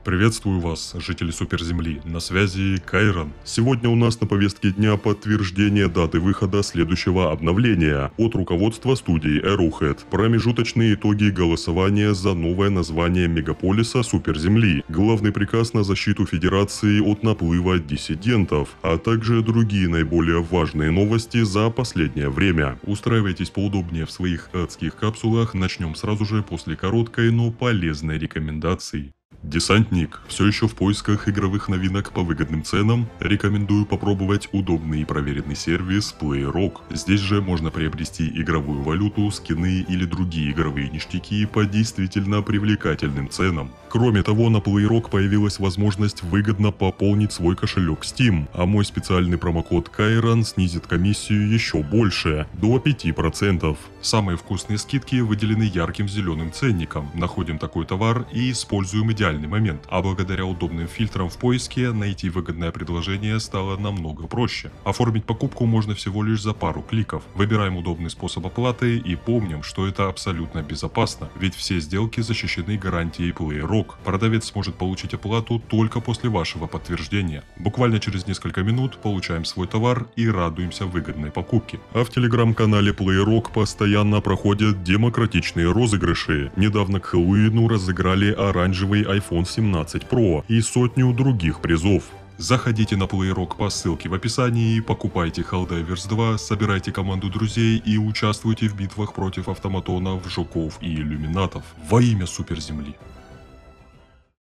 Приветствую вас, жители Суперземли, на связи Кайрон. Сегодня у нас на повестке дня подтверждение даты выхода следующего обновления от руководства студии Arrowhead. Промежуточные итоги голосования за новое название мегаполиса Суперземли, главный приказ на защиту Федерации от наплыва диссидентов, а также другие наиболее важные новости за последнее время. Устраивайтесь поудобнее в своих адских капсулах, начнем сразу же после короткой, но полезной рекомендации. Десантник, все еще в поисках игровых новинок по выгодным ценам? Рекомендую попробовать удобный и проверенный сервис PlayRock. Здесь же можно приобрести игровую валюту, скины или другие игровые ништяки по действительно привлекательным ценам. Кроме того, на PlayRock появилась возможность выгодно пополнить свой кошелек Steam, а мой специальный промокод Кайрон снизит комиссию еще больше, до 5%. Самые вкусные скидки выделены ярким зеленым ценником. Находим такой товар и используем идеальный момент, а благодаря удобным фильтрам в поиске найти выгодное предложение стало намного проще. Оформить покупку можно всего лишь за пару кликов. Выбираем удобный способ оплаты и помним, что это абсолютно безопасно, ведь все сделки защищены гарантией PlayRock. Продавец сможет получить оплату только после вашего подтверждения. Буквально через несколько минут получаем свой товар и радуемся выгодной покупке. А в телеграм-канале PlayRock постоянно проходят демократичные розыгрыши. Недавно к Хэллоуину разыграли оранжевый iPhone 17 Pro и сотню других призов. Заходите на PlayRock по ссылке в описании, покупайте Helldivers 2, собирайте команду друзей и участвуйте в битвах против автоматонов, жуков и иллюминатов во имя Суперземли.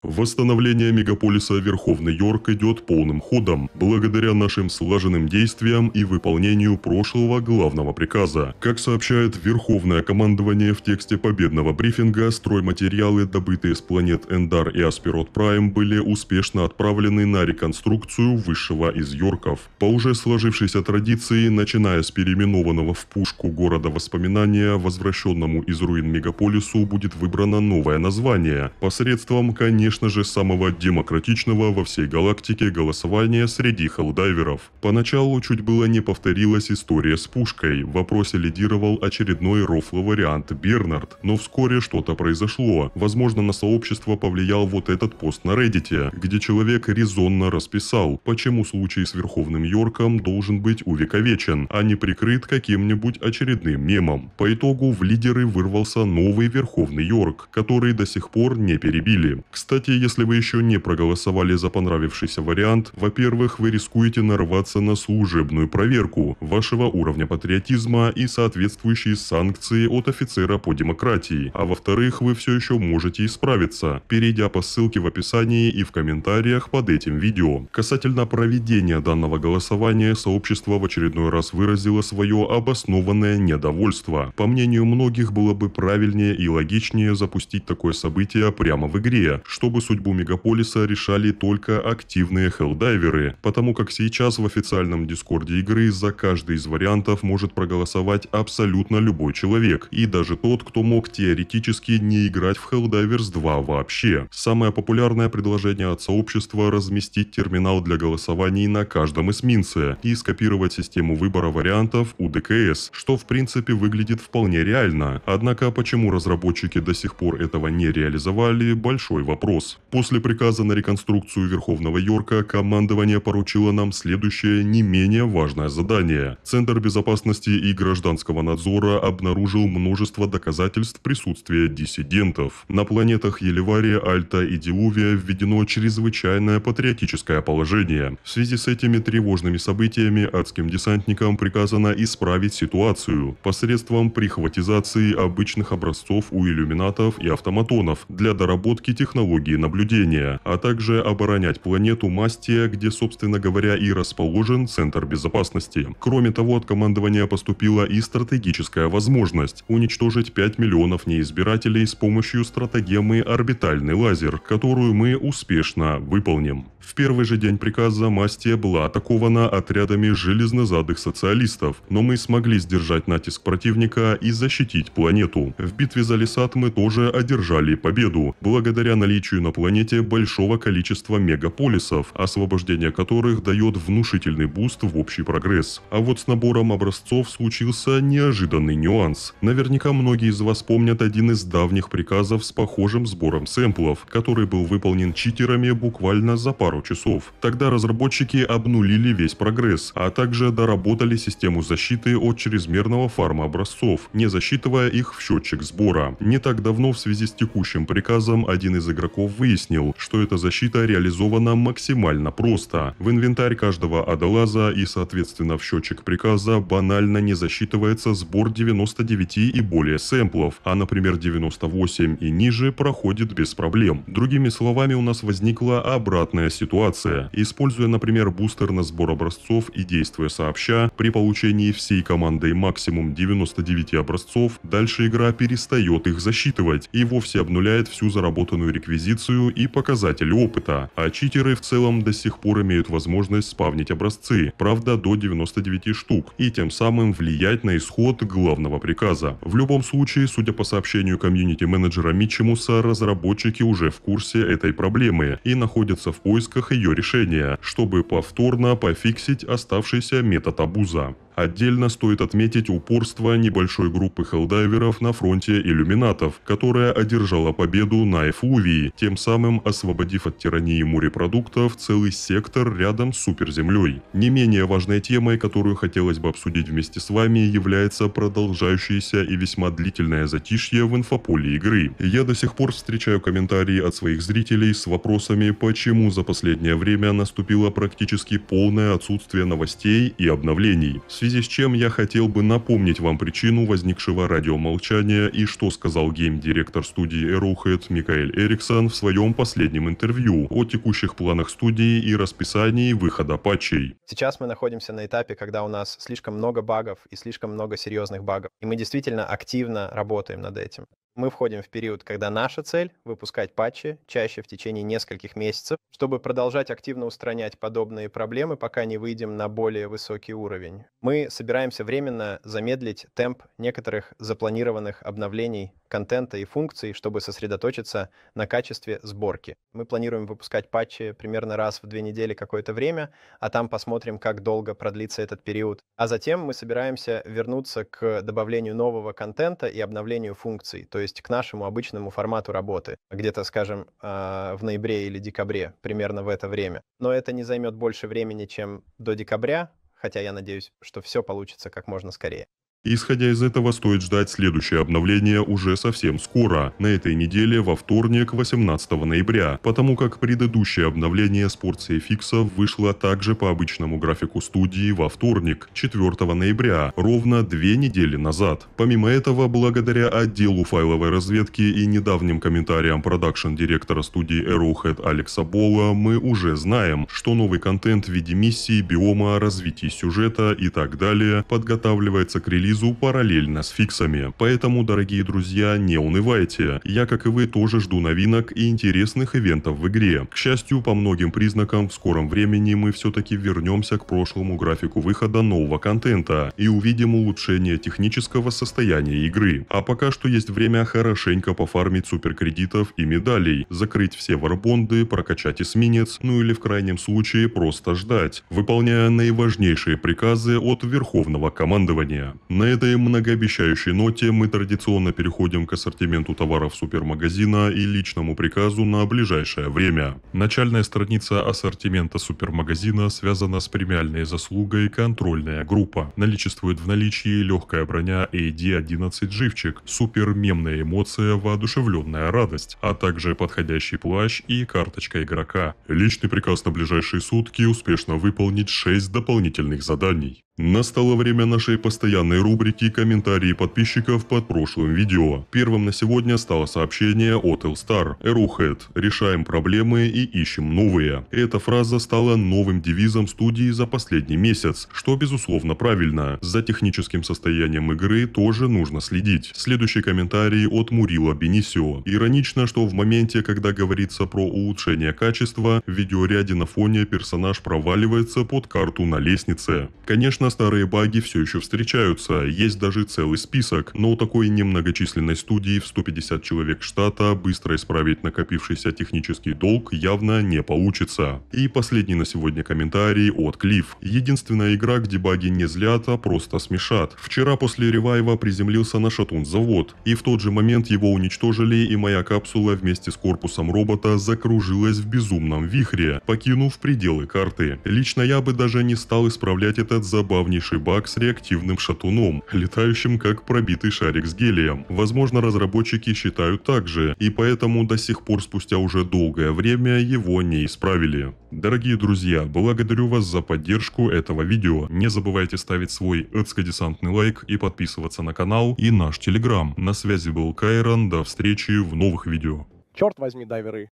Восстановление мегаполиса Верховный Йорк идет полным ходом, благодаря нашим слаженным действиям и выполнению прошлого главного приказа. Как сообщает Верховное командование в тексте победного брифинга, стройматериалы, добытые с планет Эндар и Аспирот Прайм, были успешно отправлены на реконструкцию высшего из Йорков. По уже сложившейся традиции, начиная с переименованного в пушку города воспоминания, возвращенному из руин мегаполису будет выбрано новое название, посредством, конечно же, самого демократичного во всей галактике голосования среди хеллдайверов. Поначалу чуть было не повторилась история с пушкой, в вопросе лидировал очередной рофло-вариант Бернард, но вскоре что-то произошло. Возможно, на сообщество повлиял вот этот пост на Reddit, где человек резонно расписал, почему случай с Верховным Йорком должен быть увековечен, а не прикрыт каким-нибудь очередным мемом. По итогу в лидеры вырвался новый Верховный Йорк, который до сих пор не перебили. Кстати, если вы еще не проголосовали за понравившийся вариант, во-первых, вы рискуете нарваться на служебную проверку вашего уровня патриотизма и соответствующие санкции от офицера по демократии, а во-вторых, вы все еще можете исправиться, перейдя по ссылке в описании и в комментариях под этим видео. Касательно проведения данного голосования, сообщество в очередной раз выразило свое обоснованное недовольство. По мнению многих, было бы правильнее и логичнее запустить такое событие прямо в игре, чтобы судьбу мегаполиса решали только активные хеллдайверы, потому как сейчас в официальном дискорде игры за каждый из вариантов может проголосовать абсолютно любой человек, и даже тот, кто мог теоретически не играть в Helldivers 2 вообще. Самое популярное предложение от сообщества – разместить терминал для голосований на каждом эсминце и скопировать систему выбора вариантов у ДКС, что в принципе выглядит вполне реально. Однако почему разработчики до сих пор этого не реализовали – большой вопрос. После приказа на реконструкцию Верховного Йорка командование поручило нам следующее не менее важное задание. Центр безопасности и гражданского надзора обнаружил множество доказательств присутствия диссидентов. На планетах Еливария, Альта и Дилувия введено чрезвычайное патриотическое положение. В связи с этими тревожными событиями адским десантникам приказано исправить ситуацию посредством прихватизации обычных образцов у иллюминатов и автоматонов для доработки технологии наблюдения, а также оборонять планету Мастия, где, собственно говоря, и расположен Центр безопасности. Кроме того, от командования поступила и стратегическая возможность уничтожить 5 миллионов неизбирателей с помощью стратегемы «Орбитальный лазер», которую мы успешно выполним. В первый же день приказа Мастия была атакована отрядами железнозадых социалистов, но мы смогли сдержать натиск противника и защитить планету. В битве за Лесат мы тоже одержали победу, благодаря наличию наличию на планете большого количества мегаполисов, освобождение которых дает внушительный буст в общий прогресс. А вот с набором образцов случился неожиданный нюанс. Наверняка многие из вас помнят один из давних приказов с похожим сбором сэмплов, который был выполнен читерами буквально за пару часов. Тогда разработчики обнулили весь прогресс, а также доработали систему защиты от чрезмерного фарма образцов, не засчитывая их в счетчик сбора. Не так давно в связи с текущим приказом один из игроков выяснил, что эта защита реализована максимально просто. В инвентарь каждого адалаза и соответственно в счетчик приказа банально не засчитывается сбор 99 и более сэмплов, а например 98 и ниже проходит без проблем. Другими словами, у нас возникла обратная ситуация. Используя, например, бустер на сбор образцов и действуя сообща, при получении всей командой максимум 99 образцов, дальше игра перестает их засчитывать и вовсе обнуляет всю заработанную реквизицию и показатели опыта, а читеры в целом до сих пор имеют возможность спавнить образцы, правда до 99 штук, и тем самым влиять на исход главного приказа. В любом случае, судя по сообщению комьюнити-менеджера Митчемуса, разработчики уже в курсе этой проблемы и находятся в поисках ее решения, чтобы повторно пофиксить оставшийся метод абуза. Отдельно стоит отметить упорство небольшой группы хеллдайверов на фронте иллюминатов, которая одержала победу на Эфлувии, тем самым освободив от тирании морепродуктов целый сектор рядом с суперземлей. Не менее важной темой, которую хотелось бы обсудить вместе с вами, является продолжающееся и весьма длительное затишье в инфополе игры. Я до сих пор встречаю комментарии от своих зрителей с вопросами, почему за последнее время наступило практически полное отсутствие новостей и обновлений. В связи с чем я хотел бы напомнить вам причину возникшего радиомолчания и что сказал гейм-директор студии Arrowhead Микаэль Эриксон в своем последнем интервью о текущих планах студии и расписании выхода патчей. Сейчас мы находимся на этапе, когда у нас слишком много багов и слишком много серьезных багов, и мы действительно активно работаем над этим. Мы входим в период, когда наша цель — выпускать патчи чаще в течение нескольких месяцев, чтобы продолжать активно устранять подобные проблемы, пока не выйдем на более высокий уровень. Мы собираемся временно замедлить темп некоторых запланированных обновлений контента и функций, чтобы сосредоточиться на качестве сборки. Мы планируем выпускать патчи примерно раз в 2 недели какое-то время, а там посмотрим, как долго продлится этот период. А затем мы собираемся вернуться к добавлению нового контента и обновлению функций, то есть к нашему обычному формату работы, где-то, скажем, в ноябре или декабре, примерно в это время. Но это не займет больше времени, чем до декабря, хотя я надеюсь, что все получится как можно скорее. Исходя из этого, стоит ждать следующее обновление уже совсем скоро, на этой неделе во вторник, 18 ноября, потому как предыдущее обновление с порцией фиксов вышло также по обычному графику студии во вторник, 4 ноября, ровно 2 недели назад. Помимо этого, благодаря отделу файловой разведки и недавним комментариям продакшн-директора студии Arrowhead Алекса Болла, мы уже знаем, что новый контент в виде миссии, биома, развития сюжета и так далее подготавливается к релизу параллельно с фиксами. Поэтому, дорогие друзья, не унывайте. Я, как и вы, тоже жду новинок и интересных ивентов в игре. К счастью, по многим признакам, в скором времени мы все-таки вернемся к прошлому графику выхода нового контента и увидим улучшение технического состояния игры. А пока что есть время хорошенько пофармить суперкредитов и медалей, закрыть все варбонды, прокачать эсминец, ну или в крайнем случае просто ждать, выполняя наиважнейшие приказы от Верховного командования. На этой многообещающей ноте мы традиционно переходим к ассортименту товаров супермагазина и личному приказу на ближайшее время. Начальная страница ассортимента супермагазина связана с премиальной заслугой «Контрольная группа». Наличествует в наличии легкая броня AD-11 «Живчик», супер-мемная эмоция «Воодушевленная радость», а также подходящий плащ и карточка игрока. Личный приказ на ближайшие сутки успешно выполнить 6 дополнительных заданий. Настало время нашей постоянной рубрики «Комментарии подписчиков под прошлым видео». Первым на сегодня стало сообщение от L-Star. Arrowhead. Решаем проблемы и ищем новые. Эта фраза стала новым девизом студии за последний месяц, что безусловно правильно. За техническим состоянием игры тоже нужно следить. Следующий комментарий от Мурила Бенисио. Иронично, что в моменте, когда говорится про улучшение качества, в видеоряде на фоне персонаж проваливается под карту на лестнице. Конечно, старые баги все еще встречаются, есть даже целый список, но у такой немногочисленной студии в 150 человек штата быстро исправить накопившийся технический долг явно не получится. И последний на сегодня комментарий от Клифф. Единственная игра, где баги не злят, а просто смешат. Вчера после ревайва приземлился на шатун-завод, и в тот же момент его уничтожили, и моя капсула вместе с корпусом робота закружилась в безумном вихре, покинув пределы карты. Лично я бы даже не стал исправлять этот забавнейший баг с реактивным шатуном, летающим как пробитый шарик с гелием. Возможно, разработчики считают так же, и поэтому до сих пор спустя уже долгое время его не исправили. Дорогие друзья, благодарю вас за поддержку этого видео. Не забывайте ставить свой эцкодесантный лайк и подписываться на канал и наш телеграм. На связи был Кайрон, до встречи в новых видео. Черт возьми, дайверы.